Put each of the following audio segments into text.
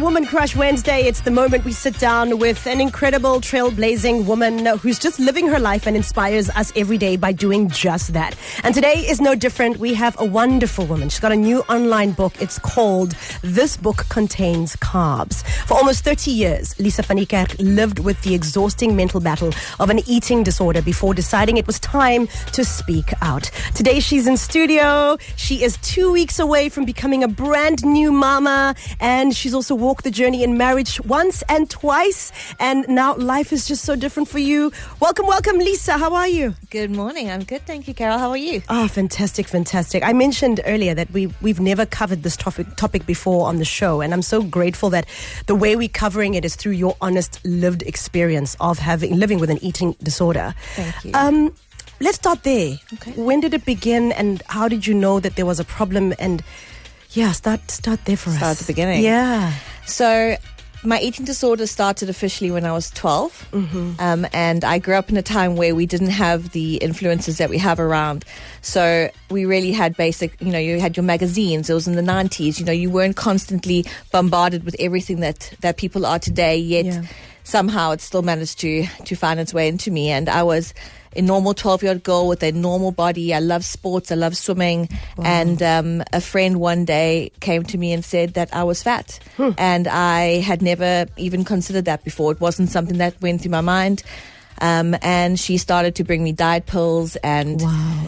Woman Crush Wednesday. It's the moment we sit down with an incredible trailblazing woman who's just living her life and inspires us every day by doing just that. And today is no different. We have a wonderful woman. She's got a new online book. It's called This Book Contains Carbs. For almost 30 years, Lisa van Niekerk lived with the exhausting mental battle of an eating disorder before deciding it was time to speak out. Today she's in studio. She is 2 weeks away from becoming a brand new mama, and she's also walked the journey in marriage once and twice, and now life is just so different for you. Welcome, Lisa. How are you? Good morning. I'm good, thank you, Carol. How are you? Oh, fantastic. I mentioned earlier that we've never covered this topic before on the show, and I'm so grateful that the way we're covering it is through your honest lived experience of living with an eating disorder. Thank you. Let's start there. Okay. When did it begin, and how did you know that there was a problem? And start there for us. Start at the beginning. Yeah. So my eating disorder started officially when I was 12. Mm-hmm. And I grew up in a time where we didn't have the influences that we have around. So we really had basic, you had your magazines. It was in the 90s. You weren't constantly bombarded with everything that people are today, yet somehow it still managed to find its way into me. And I was a normal 12-year-old girl with a normal body. I love sports. I love swimming. Wow. And a friend one day came to me and said that I was fat. And I had never even considered that before. It wasn't something that went through my mind. And she started to bring me diet pills and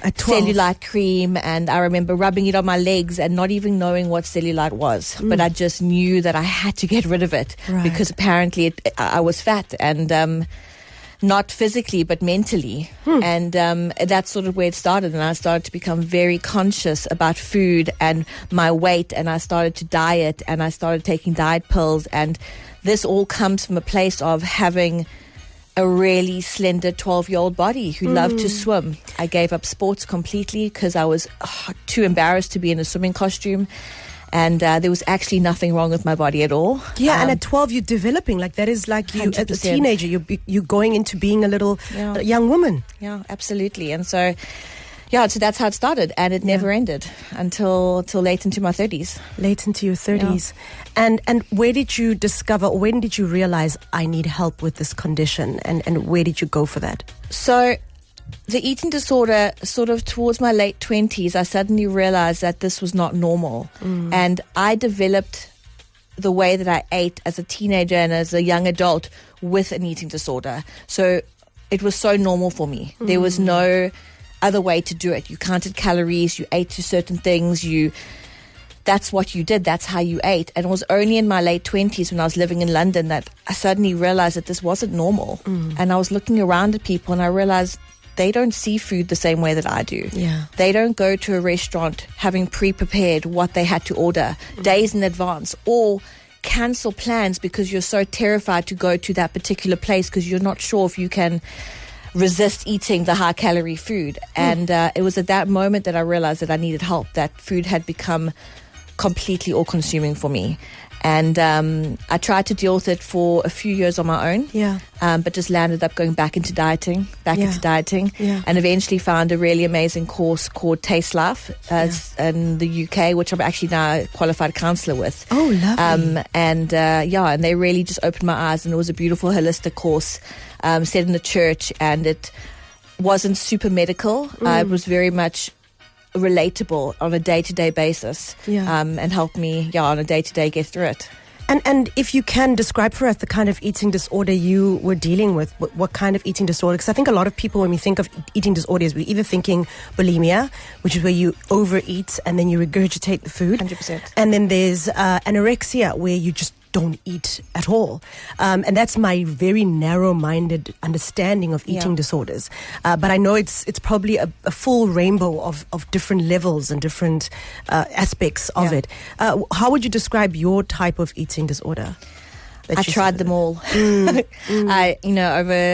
At 12. cellulite cream. And I remember rubbing it on my legs and not even knowing what cellulite was. But I just knew that I had to get rid of it because apparently I was fat. And not physically, but mentally. And that's sort of where it started. And I started to become very conscious about food and my weight. And I started to diet and I started taking diet pills. And this all comes from a place of having a really slender 12-year-old body who loved to swim. I gave up sports completely because I was too embarrassed to be in a swimming costume. And there was actually nothing wrong with my body at all. Yeah, and at 12 you're developing. Like that is like you 100%. as a teenager. You're going into being a little young woman. Yeah, absolutely. And so that's how it started. And it never ended until late into my 30s. Late into your 30s. Yeah. And where did you discover, or when did you realize I need help with this condition? And where did you go for that? So the eating disorder, sort of towards my late 20s, I suddenly realized that this was not normal. And I developed the way that I ate as a teenager and as a young adult with an eating disorder. So it was so normal for me. There was no other way to do it. You counted calories, you ate to certain things, that's what you did, that's how you ate. And it was only in my late 20s when I was living in London that I suddenly realized that this wasn't normal. And I was looking around at people and I realized they don't see food the same way that I do. Yeah. They don't go to a restaurant having pre-prepared what they had to order days in advance, or cancel plans because you're so terrified to go to that particular place because you're not sure if you can resist eating the high-calorie food. And it was at that moment that I realized that I needed help, that food had become completely all-consuming for me. And I tried to deal with it for a few years on my own, but just landed up going back into dieting, and eventually found a really amazing course called Taste Life in the UK, which I'm actually now a qualified counsellor with. Oh, lovely. And they really just opened my eyes, and it was a beautiful holistic course set in the church, and it wasn't super medical. It was very much relatable on a day-to-day basis, and helped me on a day-to-day get through it. And if you can describe for us the kind of eating disorder you were dealing with, what kind of eating disorder? Because I think a lot of people, when we think of eating disorders, we're either thinking bulimia, which is where you overeat and then you regurgitate the food. 100%. And then there's anorexia, where you just don't eat at all. And that's my very narrow-minded understanding of eating disorders. But I know it's probably a full rainbow of different levels and different aspects of it. How would you describe your type of eating disorder? I tried them all. I,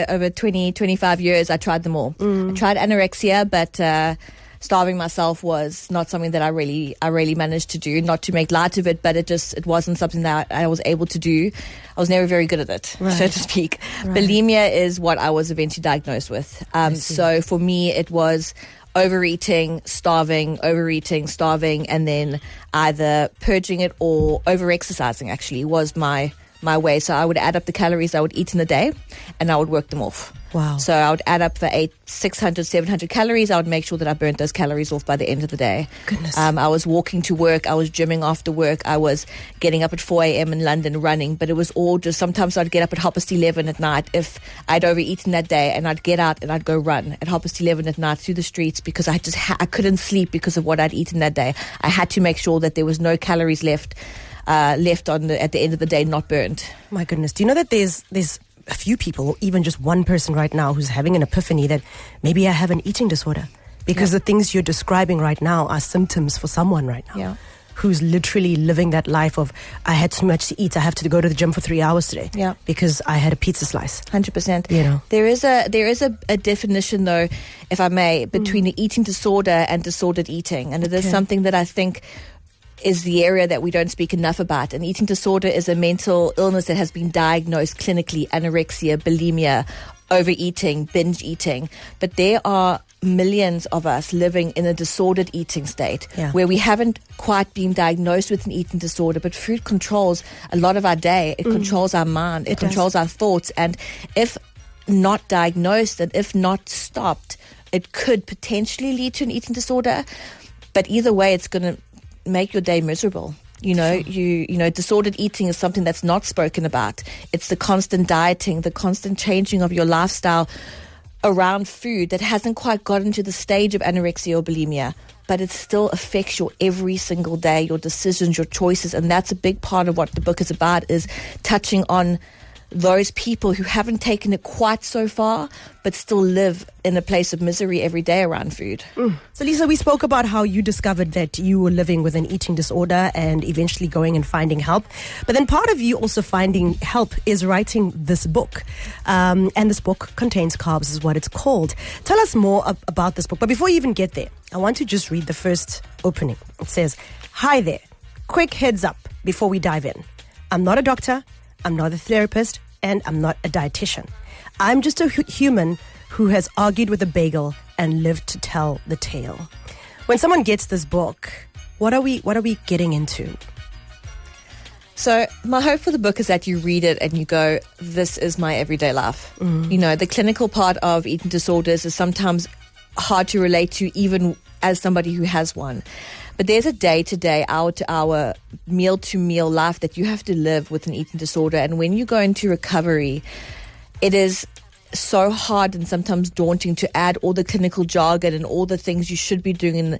over 20, 25 years, I tried them all. I tried anorexia, but starving myself was not something that I really managed to do. Not to make light of it, but it wasn't something that I was able to do. I was never very good at it, so to speak. Bulimia is what I was eventually diagnosed with. So for me, it was overeating, starving, and then either purging it or over-exercising actually was my way. So I would add up the calories I would eat in a day and I would work them off. Wow. So I would add up for 600, 700 calories. I would make sure that I burnt those calories off by the end of the day. Goodness. I was walking to work. I was gymming after work. I was getting up at 4 a.m. in London running. But it was all just, sometimes I'd get up at 11:30 at night if I'd overeaten that day, and I'd get out and I'd go run at 11:30 at night through the streets because I just I couldn't sleep because of what I'd eaten that day. I had to make sure that there was no calories left at the end of the day, not burnt. My goodness. Do you know that there's a few people, or even just one person right now, who's having an epiphany that maybe I have an eating disorder? Because the things you're describing right now are symptoms for someone right now who's literally living that life of, I had too much to eat, I have to go to the gym for 3 hours today because I had a pizza slice. 100%. You know, there is a definition, though, if I may, between the eating disorder and disordered eating, and it is something that I think is the area that we don't speak enough about. An eating disorder is a mental illness that has been diagnosed clinically: anorexia, bulimia, overeating, binge eating. But there are millions of us living in a disordered eating state where we haven't quite been diagnosed with an eating disorder, but food controls a lot of our day. It controls our mind. It controls our thoughts. And if not diagnosed and if not stopped, it could potentially lead to an eating disorder. But either way, it's going to make your day miserable. You know, disordered eating is something that's not spoken about. It's the constant dieting, the constant changing of your lifestyle around food that hasn't quite gotten to the stage of anorexia or bulimia, but it still affects your every single day, your decisions, your choices. And that's a big part of what the book is about, is touching on those people who haven't taken it quite so far, but still live in a place of misery every day around food. So Lisa, we spoke about how you discovered that you were living with an eating disorder and eventually going and finding help. But then part of you also finding help is writing this book. And this book, Contains Carbs, is what it's called. Tell us more about this book. But before you even get there, I want to just read the first opening. It says, "Hi there. Quick heads up before we dive in. I'm not a doctor. I'm not a therapist, and I'm not a dietitian. I'm just a human who has argued with a bagel and lived to tell the tale." When someone gets this book, what are we getting into? So my hope for the book is that you read it and you go, this is my everyday life. You know, the clinical part of eating disorders is sometimes hard to relate to, even as somebody who has one. But there's a day-to-day, hour-to-hour, meal-to-meal life that you have to live with an eating disorder. And when you go into recovery, it is so hard and sometimes daunting to add all the clinical jargon and all the things you should be doing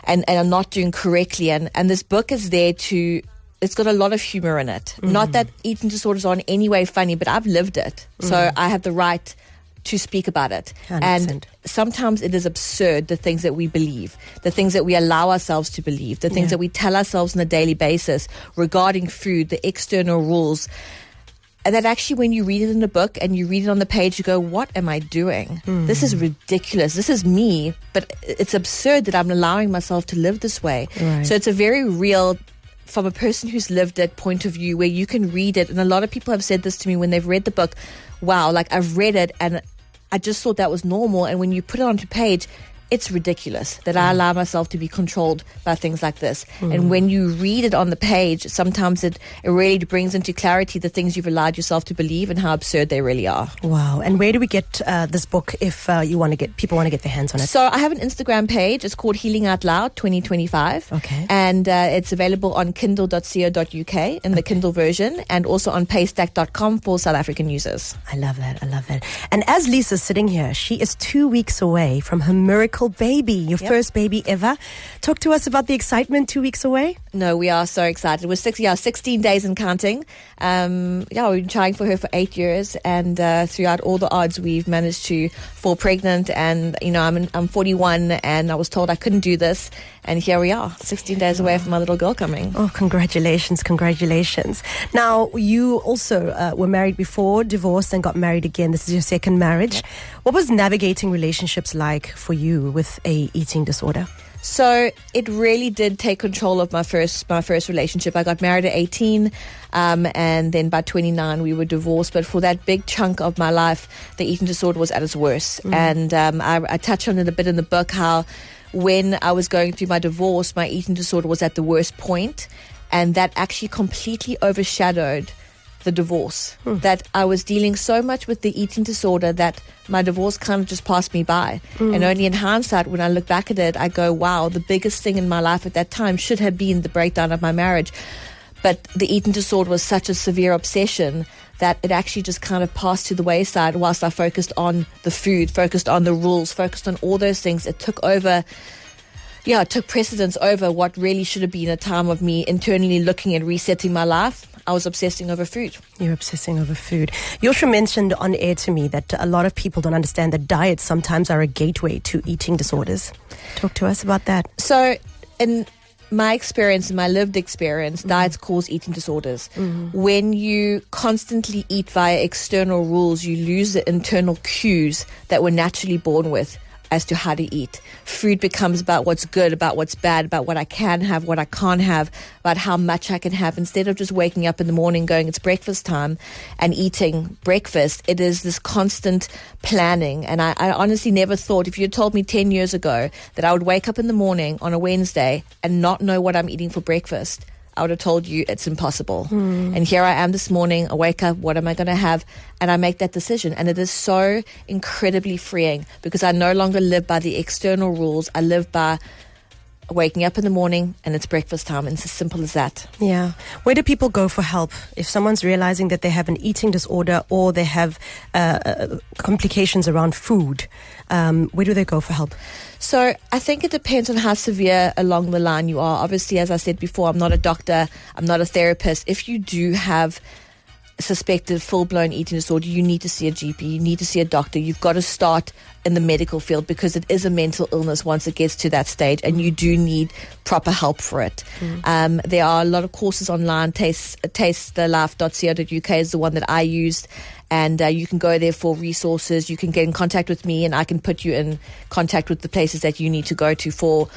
and are not doing correctly. And this book is there to... It's got a lot of humor in it. Not that eating disorders are in any way funny, but I've lived it. So I have the right to speak about it. 100%. And sometimes it is absurd, the things that we believe, the things that we allow ourselves to believe, the things that we tell ourselves on a daily basis regarding food, the external rules. And that actually, when you read it in the book and you read it on the page, you go, what am I doing? This is ridiculous. This is me, but it's absurd that I'm allowing myself to live this way. Right. So it's a very real, from a person who's lived it, point of view where you can read it. And a lot of people have said this to me when they've read the book. Wow, like I've read it and I just thought that was normal. And when you put it onto page, it's ridiculous that I allow myself to be controlled by things like this. And when you read it on the page, sometimes it really brings into clarity the things you've allowed yourself to believe and how absurd they really are. Wow. And where do we get this book if people want to get their hands on it? So I have an Instagram page. It's called Healing Out Loud 2025. Okay. And it's available on kindle.co.uk in the Kindle version, and also on paystack.com for South African users. I love that. And as Lisa's sitting here, she is 2 weeks away from her miracle baby, your first baby ever. Talk to us about the excitement 2 weeks away. No, we are so excited. We're 16 days and counting. We've been trying for her for 8 years, and throughout all the odds, we've managed to fall pregnant. And I'm 41, and I was told I couldn't do this, and here we are, 16 days away from my little girl coming. Oh, congratulations! Now, you also were married before, divorced, and got married again. This is your second marriage. Yep. What was navigating relationships like for you with a eating disorder? So it really did take control of my first relationship. I got married at 18, and then by 29 we were divorced. But for that big chunk of my life, the eating disorder was at its worst. And I touch on it a bit in the book, how when I was going through my divorce, my eating disorder was at the worst point, and that actually completely overshadowed the divorce. That I was dealing so much with the eating disorder that my divorce kind of just passed me by. And only in hindsight, when I look back at it, I go, wow, the biggest thing in my life at that time should have been the breakdown of my marriage. But the eating disorder was such a severe obsession that it actually just kind of passed to the wayside whilst I focused on the food, focused on the rules, focused on all those things. It took precedence over what really should have been a time of me internally looking and resetting my life. I was obsessing over food. You're obsessing over food. Yoshua mentioned on air to me that a lot of people don't understand that diets sometimes are a gateway to eating disorders. Talk to us about that. So, in my experience, in my lived experience, diets cause eating disorders. When you constantly eat via external rules, you lose the internal cues that we're naturally born with as to how to eat. Food becomes about what's good, about what's bad, about what I can have, what I can't have, about how much I can have. Instead of just waking up in the morning going, it's breakfast time, and eating breakfast, it is this constant planning. And I honestly never thought, if you had told me 10 years ago that I would wake up in the morning on a Wednesday and not know what I'm eating for breakfast, I would have told you it's impossible. And here I am this morning, I wake up, what am I going to have? And I make that decision. And it is so incredibly freeing because I no longer live by the external rules. I live by waking up in the morning and it's breakfast time. And it's as simple as that. Yeah. Where do people go for help? If someone's realizing that they have an eating disorder or they have complications around food, where do they go for help? So I think it depends on how severe along the line you are. Obviously, as I said before, I'm not a doctor, I'm not a therapist. If you do have suspected full-blown eating disorder, you need to see a GP, you need to see a doctor. You've got to start in the medical field because it is a mental illness once it gets to that stage, and you do need proper help for it. There are a lot of courses online. Tastethelife.co.uk is the one that I used, and you can go there for resources. You can get in contact with me and I can put you in contact with the places that you need to go to for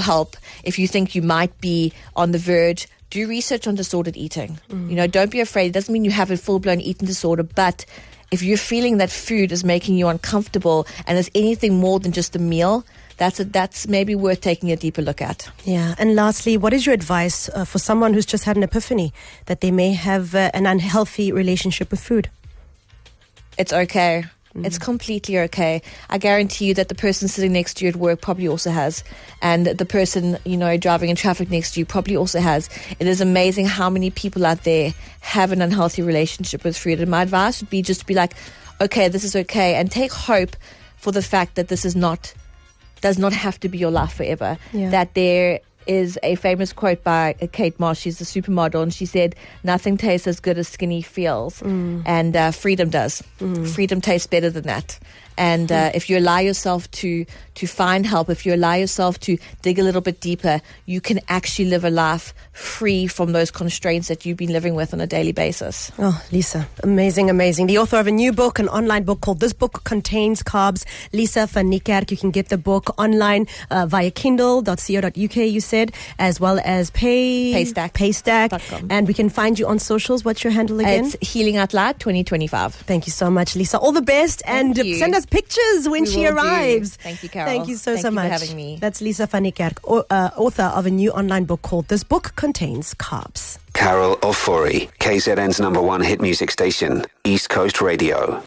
help. If you think you might be on the verge, do research on disordered eating. Don't be afraid. It doesn't mean you have a full-blown eating disorder, but if you're feeling that food is making you uncomfortable and is anything more than just a meal, that's maybe worth taking a deeper look at. Yeah. And lastly, what is your advice for someone who's just had an epiphany that they may have an unhealthy relationship with food? It's okay. It's completely okay. I guarantee you that the person sitting next to you at work probably also has. And the person, driving in traffic next to you probably also has. It is amazing how many people out there have an unhealthy relationship with food. And my advice would be just to be like, okay, this is okay. And take hope for the fact that this does not have to be your life forever. Yeah. That there is a famous quote by Kate Moss. She's a supermodel, and she said, nothing tastes as good as skinny feels. And freedom does. Freedom tastes better than that. And if you allow yourself to find help, if you allow yourself to dig a little bit deeper, you can actually live a life free from those constraints that you've been living with on a daily basis. Oh, Lisa, amazing, amazing. The author of a new book, an online book called This Book Contains Carbs, Lisa van Niekerk. You can get the book online via kindle.co.uk, you said, as well as Paystack. And we can find you on socials. What's your handle again? It's Healing Out Loud 2025. Thank you so much, Lisa. All the best. And send us pictures when she arrives. Thank you, Carol. Thank you so much. Thank you for having me. That's Lisa van Niekerk, author of a new online book called This Book Contains Carbs. Carol Ofori, KZN's #1 hit music station, East Coast Radio.